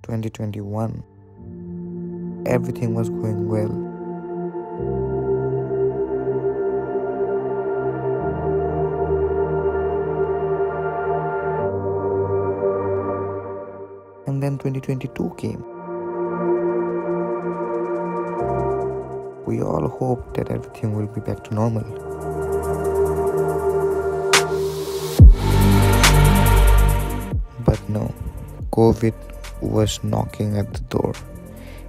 2021, everything was going well. And then 2022 came. We all hoped that everything will be back to normal. But no, COVID was knocking at the door.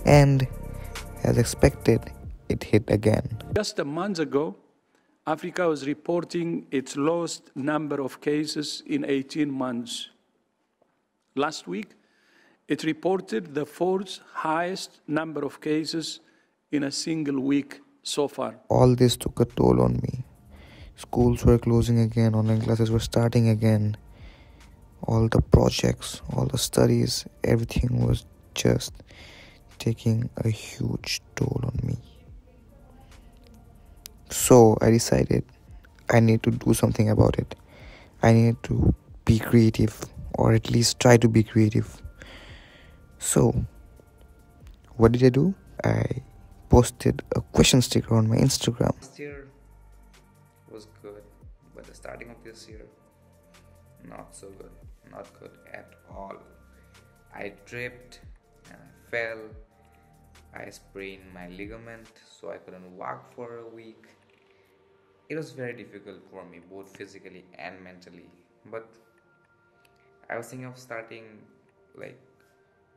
And as expected, it hit again. Just a month ago, Africa was reporting its lowest number of cases in 18 months. Last week, it reported the fourth highest number of cases in a single week so far. All this took a toll on me. Schools were closing again, online classes were starting again. All the projects, all the studies, everything was just taking a huge toll on me. So I decided I need to do something about it. I need to be creative, or at least try to be creative. So what did I do? I posted a question sticker on my Instagram. Last year was good, but the starting of this year, not so good. Not good at all. I tripped and I fell. I sprained my ligament, so I couldn't walk for a week. It was very difficult for me, both physically and mentally. But I was thinking of starting like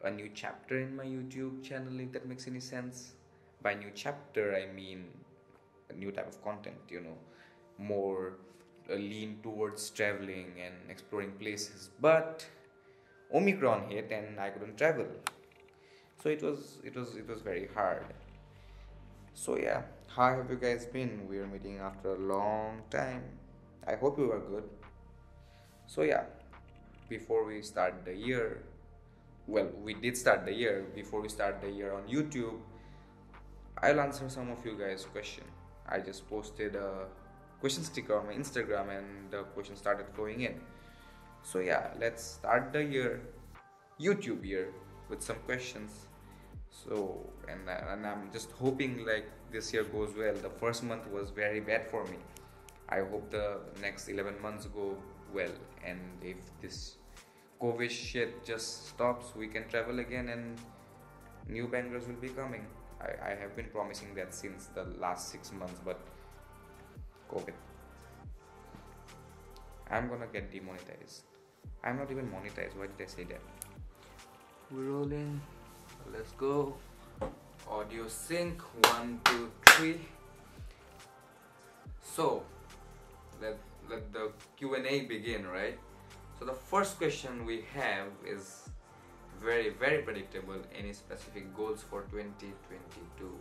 a new chapter in my YouTube channel, if that makes any sense. By new chapter, I mean a new type of content, more lean towards traveling and exploring places. But Omicron hit and I couldn't travel, so it was very hard. So yeah, how have you guys been? We are meeting after a long time. I hope you are good. So yeah, before we start the year, well, we did start the year. Before we start the year on YouTube, I'll answer some of you guys' question. I just posted a question sticker on my Instagram and the question started flowing in. So yeah, let's start the year, YouTube year, with some questions. So and I'm just hoping like this year goes well. The first month was very bad for me. I hope the next 11 months go well, and if this COVID shit just stops, we can travel again and new bangers will be coming. I have been promising that since the last 6 months, but COVID. I'm gonna get demonetized. I'm not even monetized. Why did I say that? We're rolling. Let's go. Audio sync. 1, 2, 3. So let the Q&A begin, right? So the first question we have is very predictable. Any specific goals for 2022?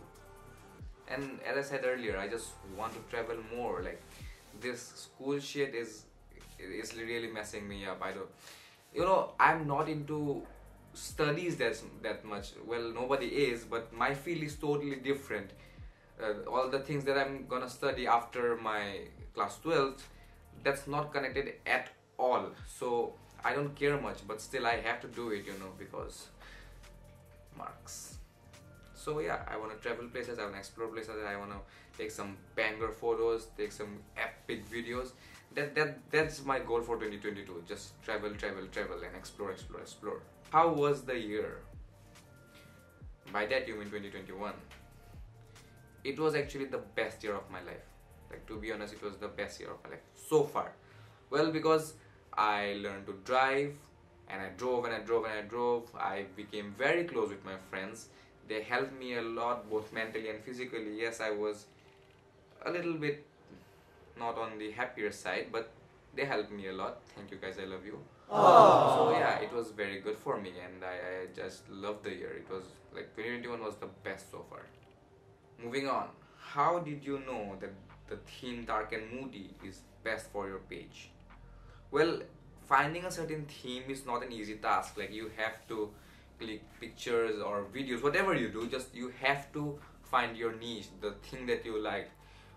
And as I said earlier, I just want to travel more. Like this school shit is really messing me up. I'm not into studies that much. Well, nobody is, but my field is totally different. All the things that I'm gonna study after my class 12th, that's not connected at all. So I don't care much, but still I have to do it, because marks. So yeah, I want to travel places, I want to explore places, I want to take some banger photos, take some epic videos. That's my goal for 2022. Just travel and explore. How was the year? By that you mean 2021. It was actually the best year of my life. Like, to be honest, it was the best year of my life so far. Well, because I learned to drive, and I drove. I became very close with my friends. They helped me a lot, both mentally and physically. Yes, I was a little bit not on the happier side, but they helped me a lot. Thank you guys, I love you. Aww. So yeah, it was very good for me, and I just loved the year. It was like 2021 was the best so far. Moving on, how did you know that the theme dark and moody is best for your page? Well, finding a certain theme is not an easy task. Like, you have to click pictures or videos, whatever you do, just you have to find your niche, the thing that you like.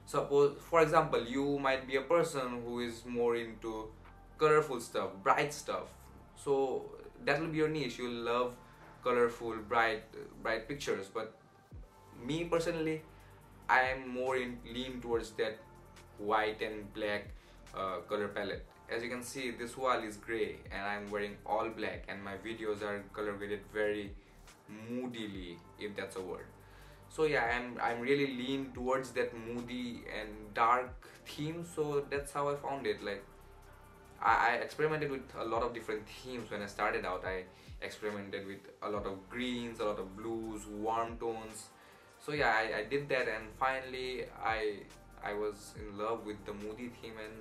Suppose, for example, you might be a person who is more into colorful stuff, bright stuff, so that will be your niche. You'll love colorful, bright pictures. But me personally, I am more lean towards that white and black color palette. As you can see, this wall is gray and I'm wearing all black, and my videos are color graded very moodily, if that's a word. So yeah, I'm really lean towards that moody and dark theme. So that's how I found it. Like I experimented with a lot of different themes when I started out. I experimented with a lot of greens, a lot of blues, warm tones. So yeah, I did that, and finally I was in love with the moody theme, and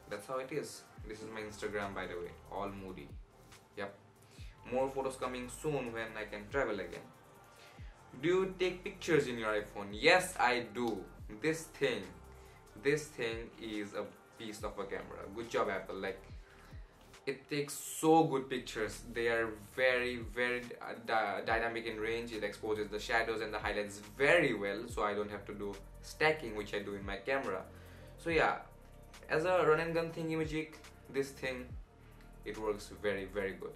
that's how it is. This is my Instagram, by the way, all moody. Yep. More photos coming soon when I can travel again. Do you take pictures in your iPhone? Yes, I do. This thing is a piece of a camera. Good job, Apple. Like, it takes so good pictures. They are very dynamic in range. It exposes the shadows and the highlights very well, so I don't have to do stacking, which I do in my camera. So yeah, as a run and gun thingy magic, this thing, it works very good.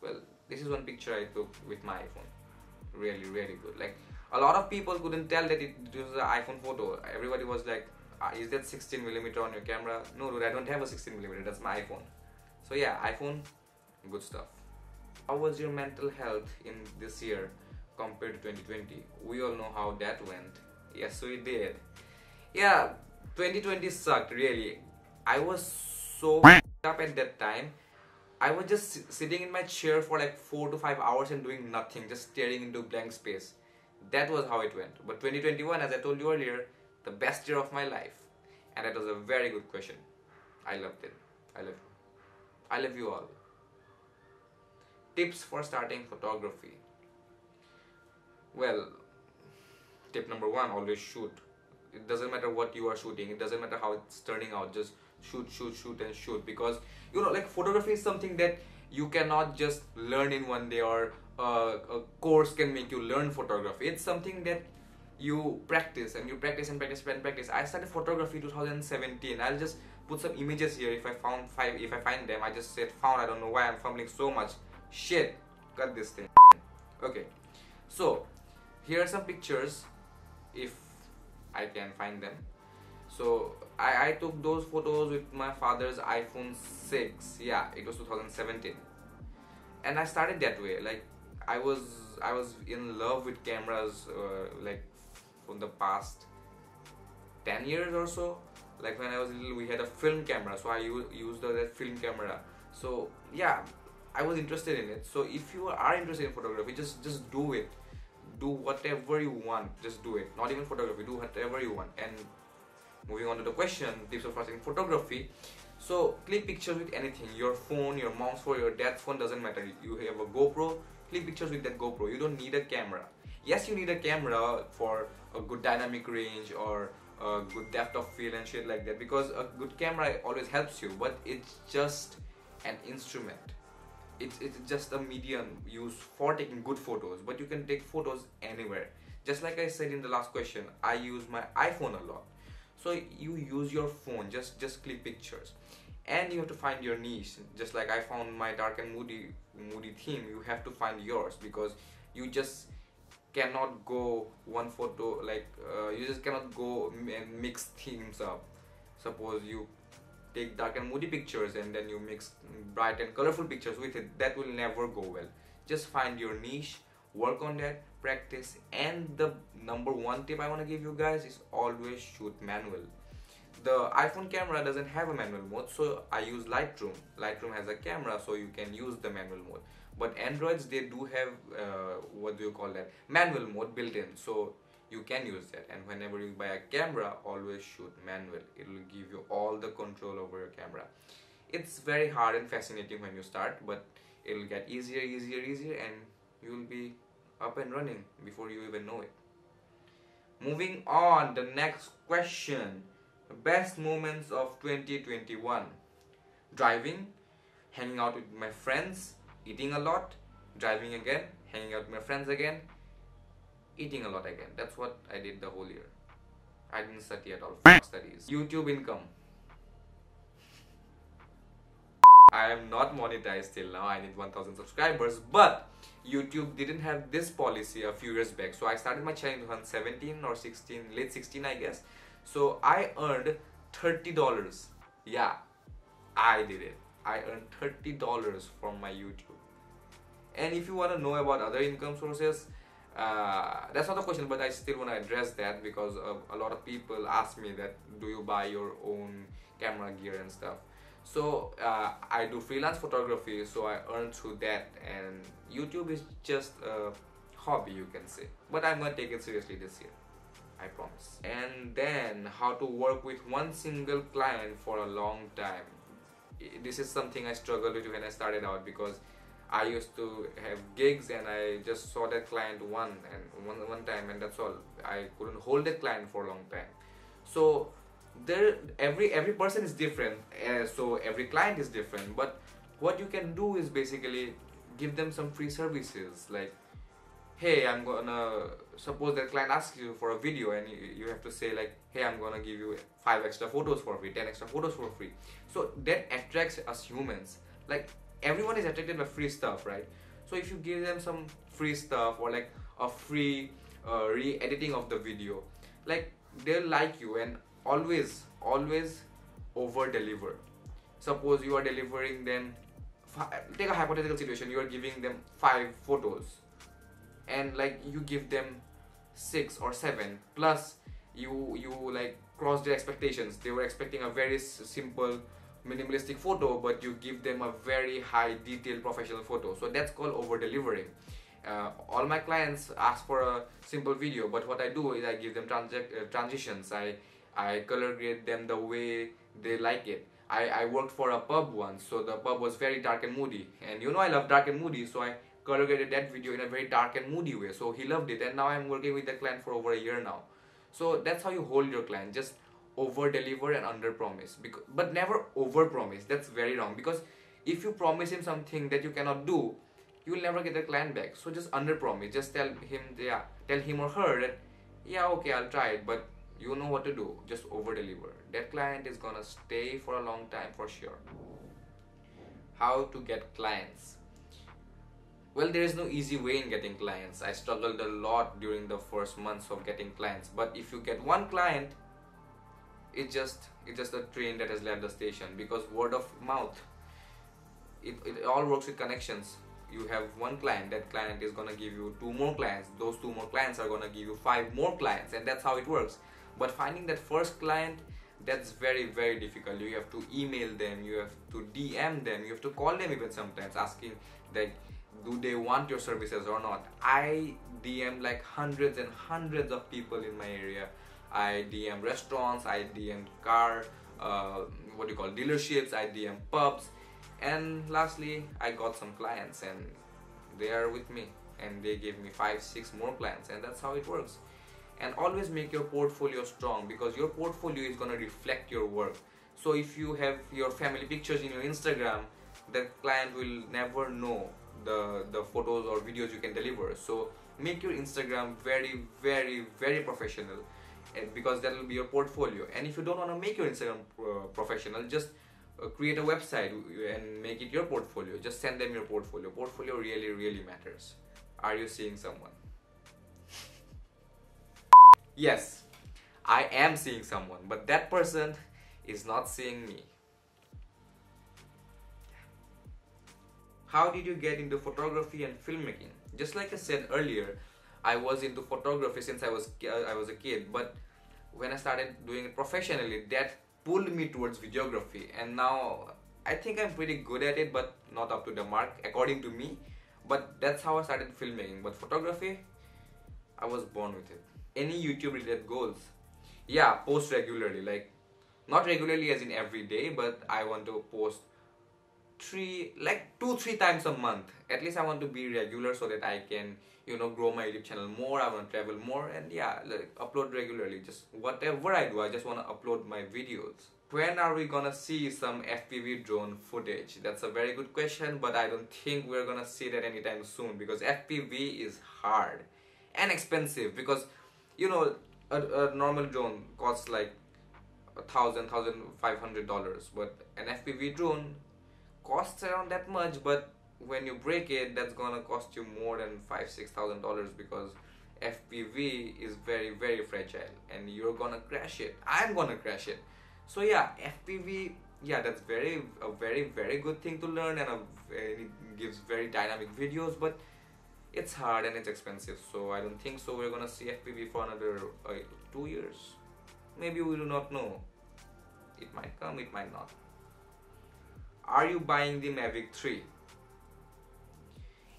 Well, this is one picture I took with my iPhone. Really good. Like, a lot of people couldn't tell that it was an iPhone photo. Everybody was like, is that 16mm on your camera? No dude, I don't have a 16mm, that's my iPhone. So yeah, iPhone, good stuff. How was your mental health in this year compared to 2020? We all know how that went. Yes, we did. Yeah, 2020 sucked, really. I was so up at that time. I was just sitting in my chair for like 4 to 5 hours and doing nothing, just staring into blank space. That was how it went. But 2021, as I told you earlier, the best year of my life. And that was a very good question. I loved it. I love you all. Tips for starting photography. Well, tip number 1, always shoot. It doesn't matter what you are shooting, it doesn't matter how it's turning out, just shoot. Because you know, like, photography is something that you cannot just learn in one day, or a course can make you learn photography. It's something that you practice and practice. I started photography 2017. I'll just put some images here. If I find them, I just said found. I don't know why I'm fumbling so much. Shit, cut this thing. Okay, so here are some pictures if I can find them. So I took those photos with my father's iPhone 6. Yeah, it was 2017, and I started that way. Like, I was in love with cameras like from the past 10 years or so. Like, when I was little, we had a film camera, so I used that film camera. So yeah, I was interested in it. So if you are interested in photography, just do it. Do whatever you want, just do it. Not even photography, do whatever you want. And moving on to the question, tips for starting photography. So click pictures with anything, your phone, your mom's phone, your dad's phone, doesn't matter. You have a GoPro, click pictures with that GoPro. You don't need a camera. Yes, you need a camera for a good dynamic range or a good depth of field and shit like that, because a good camera always helps you, but it's just an instrument. It's just a medium used for taking good photos, but you can take photos anywhere. Just like I said in the last question, I use my iPhone a lot. So you use your phone, just click pictures, and you have to find your niche. Just like I found my dark and moody theme, you have to find yours, because you just cannot go one photo, like you just cannot go and mix themes up. Suppose you take dark and moody pictures and then you mix bright and colorful pictures with it, that will never go well. Just find your niche, work on that, practice. And the number 1 tip I want to give you guys is always shoot manual. The iPhone camera doesn't have a manual mode, so I use Lightroom. Lightroom has a camera, so you can use the manual mode. But Androids, they do have manual mode built in, so you can use that. And whenever you buy a camera, always shoot manual. It will give you all the control over your camera. It's very hard and fascinating when you start, but it will get easier, and you will be up and running before you even know it. Moving on, the next question. Best moments of 2021. Driving, hanging out with my friends, eating a lot, driving again, hanging out with my friends again, eating a lot again. That's what I did the whole year. I didn't study at all. Fuck studies. YouTube income. I am not monetized till now. I need 1000 subscribers, but YouTube didn't have this policy a few years back. So I started my channel in 2017 or 16, late 16 I guess. So I earned $30. Yeah, I did it. I earned $30 from my YouTube. And if you want to know about other income sources, that's not the question, but I still want to address that because a lot of people ask me that, do you buy your own camera gear and stuff? So I do freelance photography, so I earn through that, and YouTube is just a hobby, you can say. But I'm gonna take it seriously this year, I promise. And then how to work with one single client for a long time. This is something I struggled with when I started out, because I used to have gigs and I just saw that client one time, and that's all. I couldn't hold that client for a long time. So every person is different, so every client is different. But what you can do is basically give them some free services, like, hey, I'm gonna, suppose that client asks you for a video and you have to say like, hey, I'm gonna give you 5 extra photos for free, 10 extra photos for free. So that attracts us humans. Like, everyone is attracted by free stuff, right? So if you give them some free stuff, or like a free re-editing of the video, like, they'll like you. And always over deliver. Suppose you are delivering them, take a hypothetical situation, you are giving them 5 photos and like you give them 6 or 7, plus you like cross their expectations. They were expecting a very simple minimalistic photo, but you give them a very high detailed professional photo. So that's called over delivering. All my clients ask for a simple video, but what I do is I give them transitions. I color grade them the way they like it. I worked for a pub once, so the pub was very dark and moody, and you know I love dark and moody, so I color graded that video in a very dark and moody way. So he loved it, and now I'm working with the client for over a year now. So that's how you hold your client. Just over deliver and under promise, but never over promise. That's very wrong, because if you promise him something that you cannot do, you will never get the client back. So just under promise. Just tell him or her that, yeah, okay, I'll try it, but you know what to do. Just over deliver. That client is gonna stay for a long time for sure. How to get clients? Well, there is no easy way in getting clients. I struggled a lot during the first months of getting clients, but if you get one client, it's just a train that has left the station, because word of mouth, it all works with connections. You have one client, that client is gonna give you 2 more clients, those 2 more clients are gonna give you 5 more clients, and that's how it works. But finding that first client, that's very difficult. You have to email them, you have to DM them, you have to call them even sometimes, asking that do they want your services or not. I DM like hundreds and hundreds of people in my area. I DM restaurants, I DM car, dealerships, I DM pubs, and lastly I got some clients, and they are with me, and they gave me 5-6 more clients, and that's how it works. And always make your portfolio strong, because your portfolio is going to reflect your work. So if you have your family pictures in your Instagram, the client will never know the photos or videos you can deliver. So make your Instagram very professional, because that will be your portfolio. And if you don't want to make your Instagram professional, just create a website and make it your portfolio. Just send them your portfolio. Portfolio really matters. Are you seeing someone? Yes, I am seeing someone, but that person is not seeing me. How did you get into photography and filmmaking? Just like I said earlier, I was into photography since I was a kid, but when I started doing it professionally, that pulled me towards videography, and now I think I'm pretty good at it, but not up to the mark according to me. But that's how I started filmmaking. But photography, I was born with it. Any YouTube related goals? Yeah, post regularly. Like, not regularly as in every day, but I want to post 2-3 times a month. At least I want to be regular so that I can, grow my YouTube channel more. I want to travel more, and yeah, upload regularly. Just whatever I do, I just want to upload my videos. When are we gonna see some FPV drone footage? That's a very good question, but I don't think we're gonna see that anytime soon, because FPV is hard and expensive, because a normal drone costs like $1,500, but an FPV drone costs around that much, but when you break it, that's gonna cost you more than $5,000-6,000, because FPV is very, very fragile and you're gonna crash it. I'm gonna crash it. So yeah, FPV, yeah, that's a very good thing to learn, and it gives very dynamic videos, but it's hard and it's expensive. So I don't think so we're gonna see FPV for another 2 years. Maybe, we do not know. It might come, it might not. Are you buying the Mavic 3?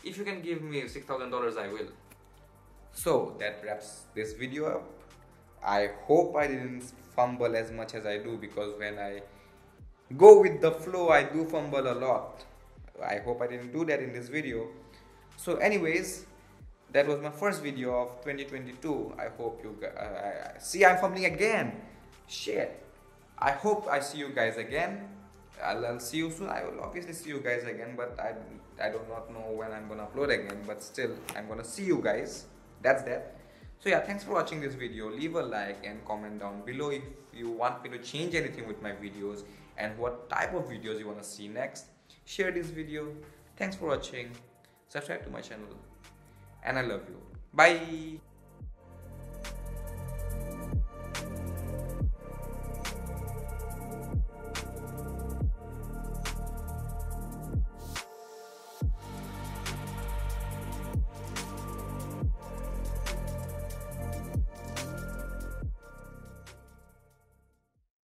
If you can give me $6,000, I will. So that wraps this video up. I hope I didn't fumble as much as I do, because when I go with the flow, I do fumble a lot. I hope I didn't do that in this video. So anyways, that was my first video of 2022. I hope you guys... see, I'm fumbling again. Shit. I hope I see you guys again. I'll see you soon. I will obviously see you guys again, but I do not know when I'm gonna upload again, but still I'm gonna see you guys. That's that. So yeah, thanks for watching this video. Leave a like and comment down below if you want me to change anything with my videos and what type of videos you want to see next. Share this video. Thanks for watching. Subscribe to my channel, and I love you. Bye.